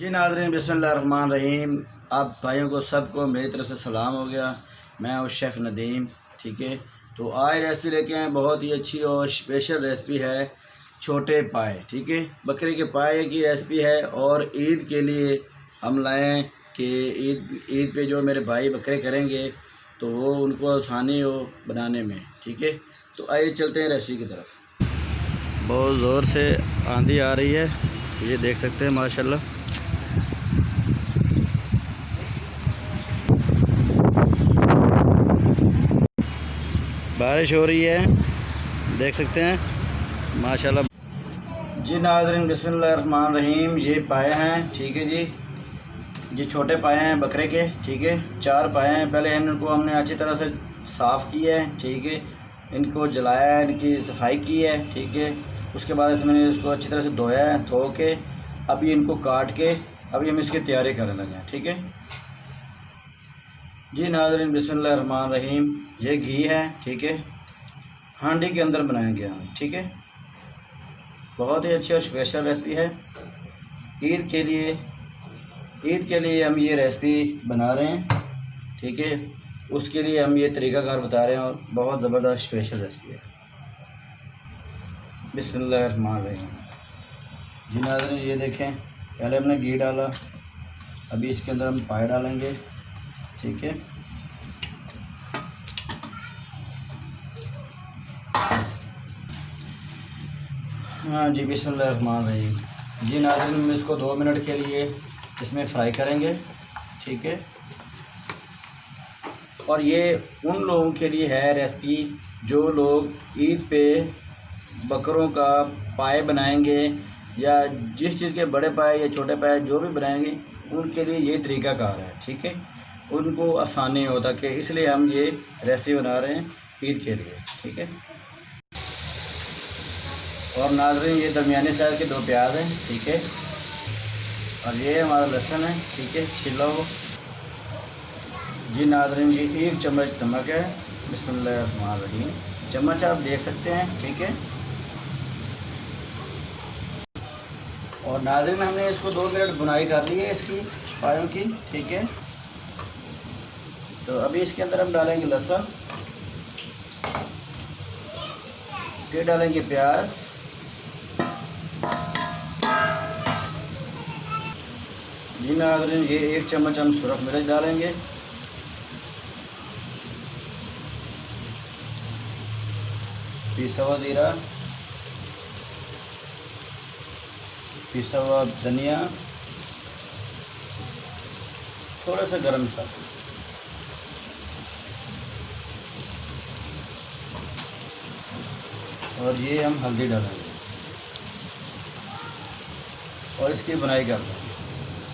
जी नाज़रीन, बिस्मिल्लाहिर्रहमानिर्रहीम। आप भाइयों को सबको मेरी तरफ़ से सलाम हो गया। मैं हूँ शेफ़ नदीम। ठीक है, तो आज रेसिपी लेके आए, बहुत ही अच्छी और स्पेशल रेसिपी है, छोटे पाए। ठीक है, बकरे के पाए की रेसिपी है और ईद के लिए हम लाएँ कि ईद पे जो मेरे भाई बकरे करेंगे तो वो उनको आसानी हो बनाने में। ठीक है, तो आइए चलते हैं रेसिपी की तरफ। बहुत ज़ोर से आंधी आ रही है, ये देख सकते हैं माशाल्लाह। बारिश हो रही है, देख सकते हैं माशाल्लाह। जी नाज़रीन, बिस्मिल्लाहिर्रहमानिर्रहीम। ये पाए हैं, ठीक है जी। ये छोटे पाए हैं बकरे के, ठीक है। 4 पाए हैं। पहले इनको हमने अच्छी तरह से साफ़ किया है, ठीक है। इनको जलाया है, इनकी सफाई की है, ठीक है। उसके बाद इसमें इसको अच्छी तरह से धोया है, धो के अभी इनको काट के अभी हम इसकी तैयारी करने लगे हैं। ठीक है जी नाज़रीन, बिस्मिल्लाहिर्रहमानिर्रहीम। ये घी है, ठीक है, हांडी के अंदर बनाया गया है। ठीक है, बहुत ही अच्छी और स्पेशल रेसिपी है ईद के लिए। ईद के लिए हम ये रेसिपी बना रहे हैं, ठीक है। उसके लिए हम ये तरीक़ाकार बता रहे हैं और बहुत ज़बरदस्त स्पेशल रेसिपी है। बिस्मिल्लाहिर्रहमानिर्रहीम। जी नाज़रीन, ये देखें, पहले हमने घी डाला, अभी इसके अंदर हम पाए डालेंगे, ठीक है। हाँ जी, बिस्मिल्लाहिर्रहमानिर्रहीम। जी नाज़रीन, हम इसको 2 मिनट के लिए इसमें फ्राई करेंगे, ठीक है। और ये उन लोगों के लिए है रेसिपी जो लोग ईद पे बकरों का पाए बनाएंगे या जिस चीज़ के बड़े पाए या छोटे पाए जो भी बनाएंगे, उनके लिए ये तरीक़ाकार है, ठीक है। उनको आसानी होता कि इसलिए हम ये रेसिपी बना रहे हैं ईद के लिए, ठीक है। और नाज़रीन, ये दरमियाने साइज़ के 2 प्याज हैं, ठीक है। और ये हमारा लहसुन है, ठीक है, छिला हो। जी नाज़रीन, ये 1 चम्मच नमक है। बिस्मिल्लाहिर्रहमानिर्रहीम। चम्मच आप देख सकते हैं, ठीक है। और नाज़रीन, हमने इसको 2 मिनट बुनाई कर ली है इसकी पायों की, ठीक है। तो अभी इसके अंदर हम डालेंगे लहसुन, फिर डालेंगे प्याज, जी नाज़रीन, ये 1 चम्मच हम सुरख मिर्च डालेंगे, पिसा हुआ ज़ीरा, पिसा हुआ धनिया, थोड़ा सा गरम मसाला, और ये हम हल्दी डालेंगे और इसकी बुनाई कर देंगे।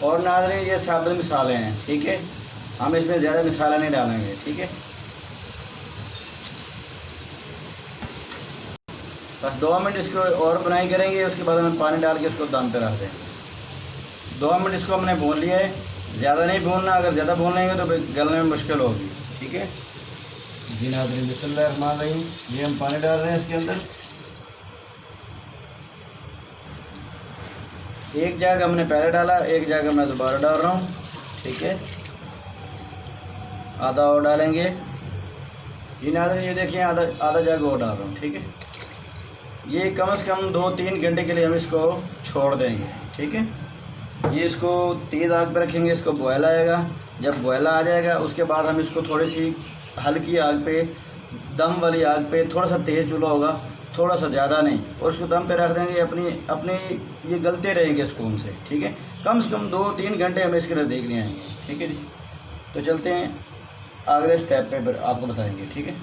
और नाज़रीन, ये साबुत मसाले हैं, ठीक है। हम इसमें ज़्यादा मसाला नहीं डालेंगे, ठीक है। बस 2 मिनट इसको और बुनाई करेंगे, उसके बाद हम पानी डाल के इसको दम पे रख देंगे। 2 मिनट इसको हमने भून लिया है, ज़्यादा नहीं भूनना। अगर ज़्यादा भून लेंगे तो गलने में मुश्किल होगी, ठीक है। जी नाज़रीन, बिस्मिल्लाहिर्रहमानिर्रहीम। ये हम पानी डाल रहे हैं इसके अंदर। एक जग हमने पहले डाला, एक जग मैं दोबारा डाल रहा हूँ, ठीक है। आधा और डालेंगे। जी नाज़रीन, ये देखिए, आधा जग और डाल रहा हूँ, ठीक है। ये कम से कम 2-3 घंटे के लिए हम इसको छोड़ देंगे, ठीक है। ये इसको तेज़ आग पर रखेंगे, इसको बॉयल आएगा। जब बॉयल आ जाएगा उसके बाद हम इसको थोड़ी सी हल्की आग पे, दम वाली आग पे, थोड़ा सा तेज़ चूल्हा होगा, थोड़ा सा ज़्यादा नहीं, और इसको दम पे रख देंगे। अपनी ये गलते रहेंगे स्पून से, ठीक है। कम से कम 2-3 घंटे हमें इसके नज़दीक नहीं आएंगे, ठीक है जी। तो चलते हैं अगले स्टेप पे, आपको बताएंगे, ठीक है।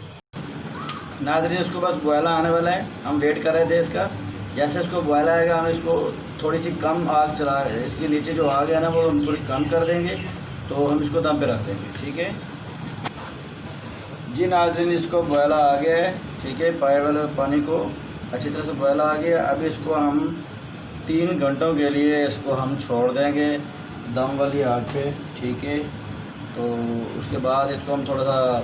नाज़रीन, इसको बस बॉयल आने वाला है, हम वेट कर रहे थे इसका। जैसे इसको बॉयल आएगा हम इसको थोड़ी सी कम आग चला, इसके नीचे जो आग है ना वो हम थोड़ी कम कर देंगे, तो हम इसको दम पे रख देंगे, ठीक है। जी नाज़रीन, इसको बॉयल आ गया है, ठीक है। पाए वाले पानी को अच्छी तरह से बॉयल आ गया। अब इसको हम 3 घंटों के लिए इसको हम छोड़ देंगे दम वाली आग पे, ठीक है। तो उसके बाद इसको हम थोड़ा सा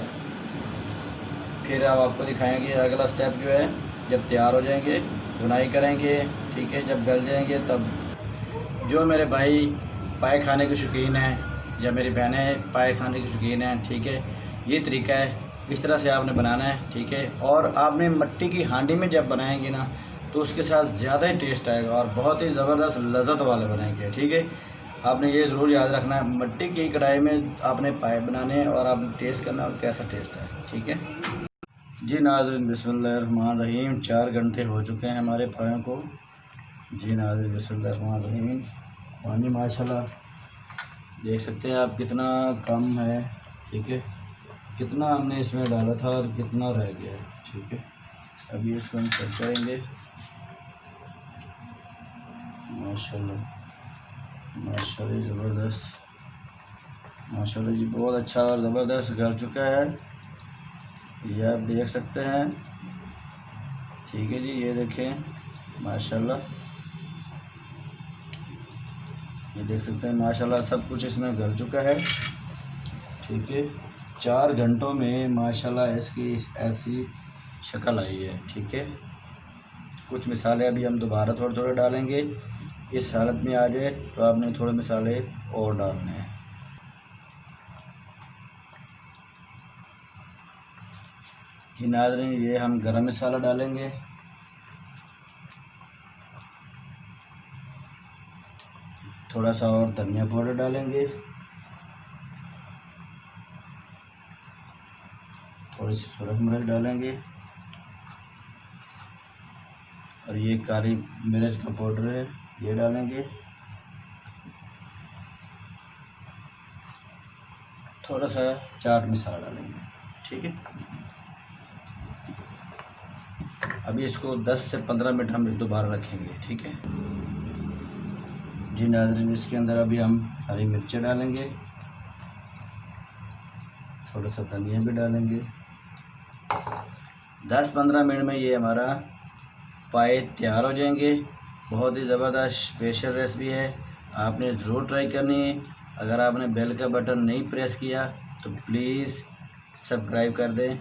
फिर अब आपको दिखाएंगे अगला स्टेप जो है। जब तैयार हो जाएंगे बुनाई करेंगे, ठीक है। जब गल जाएंगे तब जो मेरे भाई पाए खाने के शौकीन हैं या मेरी बहनें पाए खाने के शौकीन हैं, ठीक है, ये तरीका है, इस तरह से आपने बनाना है, ठीक है। और आपने मिट्टी की हांडी में जब बनाएंगे ना तो उसके साथ ज़्यादा ही टेस्ट आएगा और बहुत ही ज़बरदस्त लज़्ज़त वाले बनेंगे, ठीक है। आपने ये ज़रूर याद रखना है, मिट्टी की कढ़ाई में आपने पाए बनाने हैं और आपने टेस्ट करना है और कैसा टेस्ट है, ठीक है जी। नाज़रीन बिस्मिल्लाहिर्रहमानिर्रहीम, 4 घंटे हो चुके हैं हमारे पायों को जी। नाज़रीन बिस्मिल्लाहिर्रहमानिर्रहीम, पानी माशाल्लाह देख सकते हैं आप कितना कम है, ठीक है, कितना हमने इसमें डाला था और कितना रह गया है, ठीक है। अभी इसको हम चेक करेंगे। माशाल्लाह माशाल्लाह ज़बरदस्त, माशाल्लाह जी, बहुत अच्छा और ज़बरदस्त गल चुका है, ये आप देख सकते हैं, ठीक है जी। ये देखें माशाल्लाह, ये देख सकते हैं माशाल्लाह सब कुछ इसमें गल चुका है, ठीक है। 4 घंटों में माशाल्लाह इसकी ऐसी शक्ल आई है, ठीक है। कुछ मिसालें अभी हम दोबारा थोड़े थोड़े डालेंगे, इस हालत में आ जाए तो आपने थोड़े मसाले और डालने हैं। जी नाज़रीन, ये हम गरम मसाला डालेंगे, थोड़ा सा और धनिया पाउडर डालेंगे, थोड़ी सी सुरख मिर्च डालेंगे और ये काली मिर्च का पाउडर है ये डालेंगे, थोड़ा सा चाट मसाला डालेंगे, ठीक है। अभी इसको 10 से 15 मिनट हम दोबारा रखेंगे, ठीक है जी। नाज़रीन, इसके अंदर अभी हम हरी मिर्चें डालेंगे, थोड़ा सा धनिया भी डालेंगे। 10-15 मिनट में ये हमारा पाए तैयार हो जाएंगे। बहुत ही ज़बरदस्त स्पेशल रेसिपी है, आपने ज़रूर ट्राई करनी है। अगर आपने बेल का बटन नहीं प्रेस किया तो प्लीज़ सब्सक्राइब कर दें,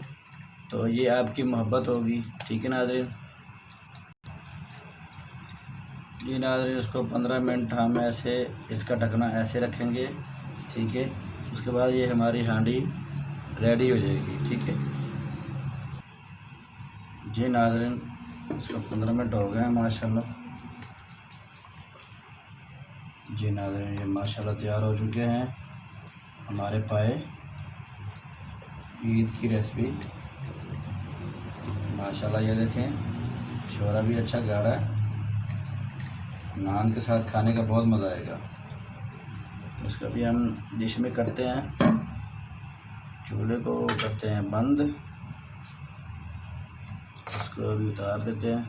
तो ये आपकी मोहब्बत होगी, ठीक है नाज़रीन जी। नाज़रीन, इसको 15 मिनट हम ऐसे इसका ढकना ऐसे रखेंगे, ठीक है। उसके बाद ये हमारी हांडी रेडी हो जाएगी, ठीक है जी। नाज़रीन, इसको 15 मिनट हो गए हैं माशाल्लाह जी। नाज़रीन, ये माशाल्लाह तैयार हो चुके हैं हमारे पाए ईद की रेसिपी माशाल्लाह। ये देखें शोरा भी अच्छा गाढ़ा है, नान के साथ खाने का बहुत मज़ा आएगा। उसका भी हम डिश में करते हैं, चूल्हे को करते हैं बंद, उसको अभी उतार देते हैं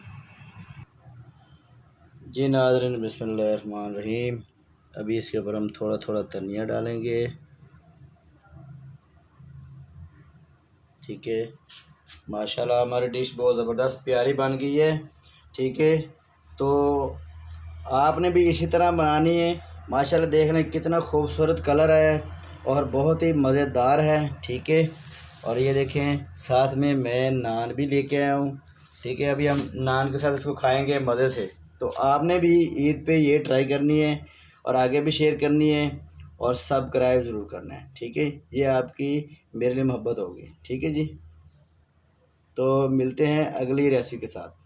जी। नाज़रीन बिस्मिल्लाहिर्रहमानिर्रहीम, अभी इसके ऊपर हम थोड़ा थोड़ा धनिया डालेंगे, ठीक है। माशाल्लाह हमारी डिश बहुत ज़बरदस्त प्यारी बन गई है, ठीक है। तो आपने भी इसी तरह बनानी है। माशाल्लाह देखने कितना खूबसूरत कलर है और बहुत ही मज़ेदार है, ठीक है। और ये देखें साथ में मैं नान भी लेके आया हूँ, ठीक है। अभी हम नान के साथ इसको खाएंगे मज़े से। तो आपने भी ईद पे ये ट्राई करनी है और आगे भी शेयर करनी है और सब्सक्राइब ज़रूर करना है, ठीक है। ये आपकी मेरे लिए मोहब्बत होगी, ठीक है जी। तो मिलते हैं अगली रेसिपी के साथ।